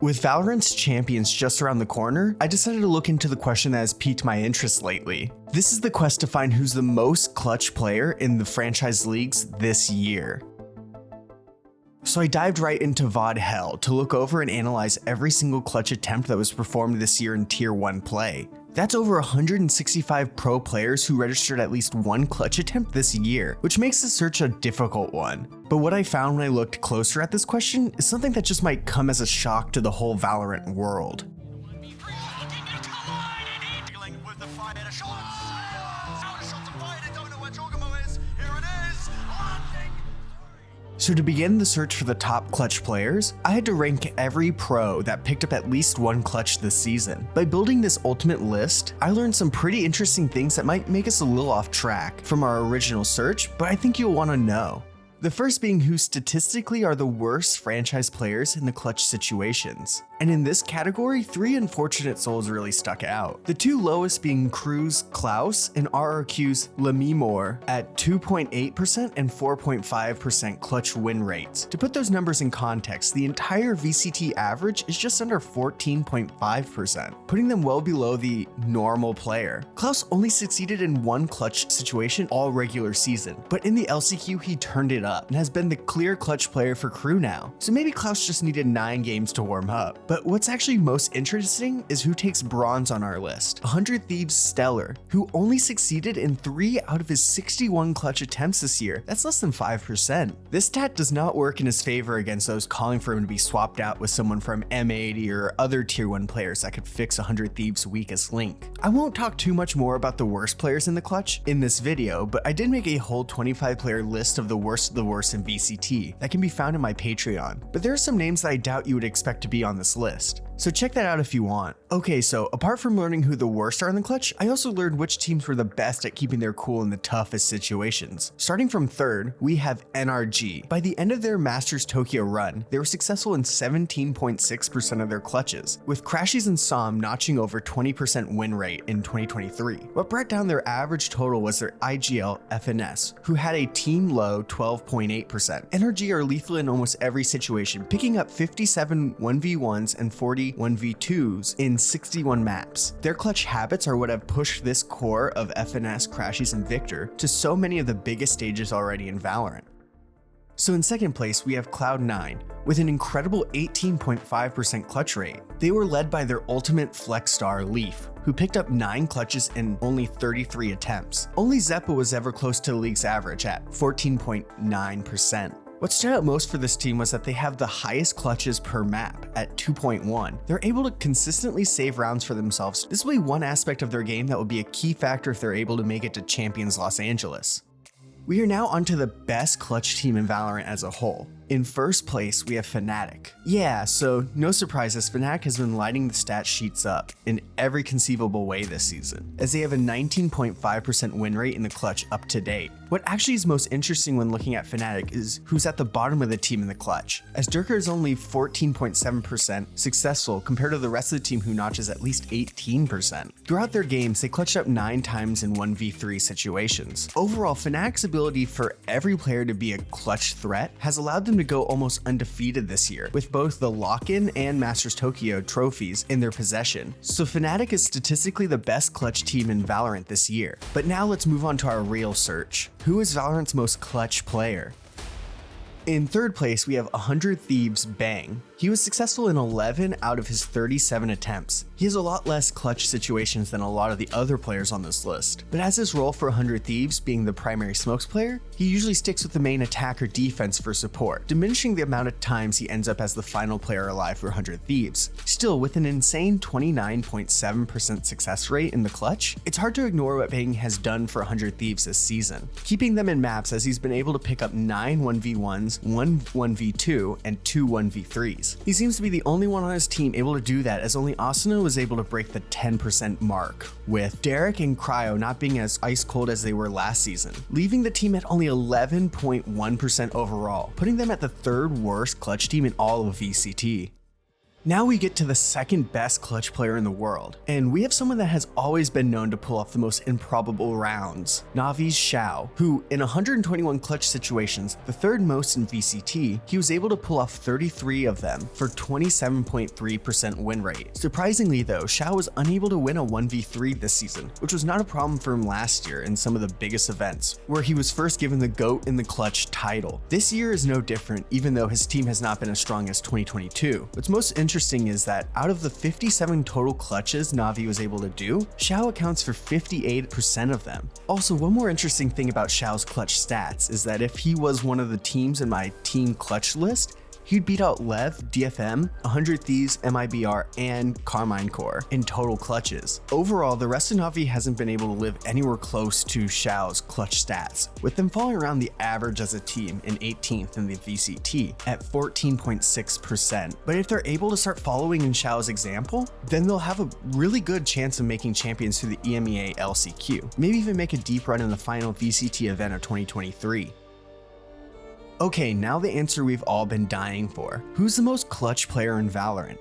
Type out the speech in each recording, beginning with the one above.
With Valorant's champions just around the corner, I decided to look into the question that has piqued my interest lately. This is the quest to find who's the most clutch player in the franchise leagues this year. So I dived right into VOD hell to look over and analyze every single clutch attempt that was performed this year in Tier 1 play. That's over 165 pro players who registered at least one clutch attempt this year, which makes the search a difficult one. But what I found when I looked closer at this question is something that just might come as a shock to the whole Valorant world. So to begin the search for the top clutch players, I had to rank every pro that picked up at least one clutch this season. By building this ultimate list, I learned some pretty interesting things that might make us a little off track from our original search, but I think you'll want to know. The first being who statistically are the worst franchise players in the clutch situations. And in this category, 3 unfortunate souls really stuck out. The 2 lowest being Crew's Klaus and RRQ's Lemimor at 2.8% and 4.5% clutch win rates. To put those numbers in context, the entire VCT average is just under 14.5%, putting them well below the normal player. Klaus only succeeded in one clutch situation all regular season, but in the LCQ he turned it up and has been the clear clutch player for Crew now. So maybe Klaus just needed 9 games to warm up. But what's actually most interesting is who takes bronze on our list. 100 Thieves Stellar, who only succeeded in 3 out of his 61 clutch attempts this year. That's less than 5%. This stat does not work in his favor against those calling for him to be swapped out with someone from M80 or other tier 1 players that could fix 100 Thieves' weakest link. I won't talk too much more about the worst players in the clutch in this video, but I did make a whole 25 player list of the worst in VCT that can be found in my Patreon. But there are some names that I doubt you would expect to be on this list, so check that out if you want. Okay, so apart from learning who the worst are in the clutch, I also learned which teams were the best at keeping their cool in the toughest situations. Starting from third, we have NRG. By the end of their Masters Tokyo run, they were successful in 17.6% of their clutches, with crashies and Som notching over 20% win rate in 2023. What brought down their average total was their IGL FNS, who had a team low 12.8%. NRG are lethal in almost every situation, picking up 57 1v1s and 40 1v2s in 61 maps. Their clutch habits are what have pushed this core of FNS, Crashies, and Victor to so many of the biggest stages already in Valorant. So in second place, we have Cloud9 with an incredible 18.5% clutch rate. They were led by their ultimate flex star Leaf, who picked up 9 clutches in only 33 attempts. Only Zeppa was ever close to the league's average at 14.9%. What stood out most for this team was that they have the highest clutches per map at 2.1. They're able to consistently save rounds for themselves. This will be one aspect of their game that will be a key factor if they're able to make it to Champions Los Angeles. We are now onto the best clutch team in Valorant as a whole. In first place, we have Fnatic. Yeah, so no surprises, Fnatic has been lighting the stat sheets up in every conceivable way this season, as they have a 19.5% win rate in the clutch up to date. What actually is most interesting when looking at Fnatic is who's at the bottom of the team in the clutch, as derke is only 14.7% successful compared to the rest of the team who notches at least 18%. Throughout their games, they clutched up 9 times in 1v3 situations. Overall, Fnatic's ability for every player to be a clutch threat has allowed them to go almost undefeated this year, with both the lock-in and Masters Tokyo trophies in their possession. So Fnatic is statistically the best clutch team in Valorant this year. But now let's move on to our real search. Who is Valorant's most clutch player? In third place, we have 100 Thieves Bang. He was successful in 11 out of his 37 attempts. He has a lot less clutch situations than a lot of the other players on this list, but as his role for 100 Thieves being the primary smokes player, he usually sticks with the main attack or defense for support, diminishing the amount of times he ends up as the final player alive for 100 Thieves. Still, with an insane 29.7% success rate in the clutch, it's hard to ignore what Bang has done for 100 Thieves this season, keeping them in maps as he's been able to pick up 9 1v1s, 1 1v2, and 2 1v3s. He seems to be the only one on his team able to do that, as only Asuna was able to break the 10% mark, with derke and Cryo not being as ice cold as they were last season, leaving the team at only 11.1% overall, putting them at the 3rd worst clutch team in all of VCT. Now we get to the second best clutch player in the world, and we have someone that has always been known to pull off the most improbable rounds, Navi's Shao, who in 121 clutch situations, the third most in VCT, he was able to pull off 33 of them for 27.3% win rate. Surprisingly though, Shao was unable to win a 1v3 this season, which was not a problem for him last year in some of the biggest events, where he was first given the GOAT in the clutch title. This year is no different, even though his team has not been as strong as 2022. What's most interesting is that out of the 57 total clutches Navi was able to do, Shao accounts for 58% of them. Also, one more interesting thing about Shao's clutch stats is that if he was one of the teams in my team clutch list, he'd beat out Lev, DFM, 100 Thieves, MIBR, and Carmine Core in total clutches. Overall, the rest of Navi hasn't been able to live anywhere close to Shao's clutch stats, with them falling around the average as a team in 18th in the VCT at 14.6%. But if they're able to start following in Shao's example, then they'll have a really good chance of making champions through the EMEA LCQ, maybe even make a deep run in the final VCT event of 2023. Okay, now the answer we've all been dying for. Who's the most clutch player in Valorant?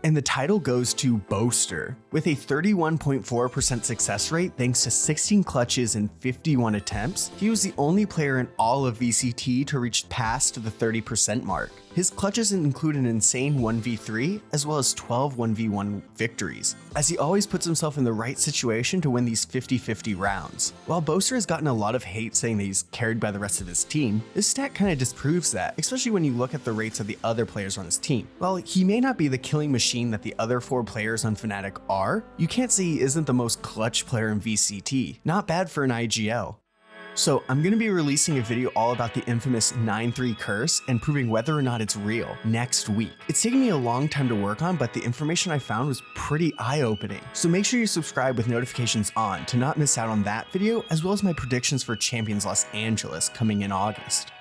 And the title goes to Boaster. With a 31.4% success rate thanks to 16 clutches and 51 attempts, he was the only player in all of VCT to reach past the 30% mark. His clutches include an insane 1v3 as well as 12 1v1 victories, as he always puts himself in the right situation to win these 50-50 rounds. While Boaster has gotten a lot of hate saying that he's carried by the rest of his team, this stat kind of disproves that, especially when you look at the rates of the other players on his team. While he may not be the killing machine that the other 4 players on Fnatic are, you can't say he isn't the most clutch player in VCT. Not bad for an IGL. So I'm going to be releasing a video all about the infamous 9-3 curse and proving whether or not it's real next week. It's taken me a long time to work on, but the information I found was pretty eye-opening. So make sure you subscribe with notifications on to not miss out on that video, as well as my predictions for Champions Los Angeles coming in August.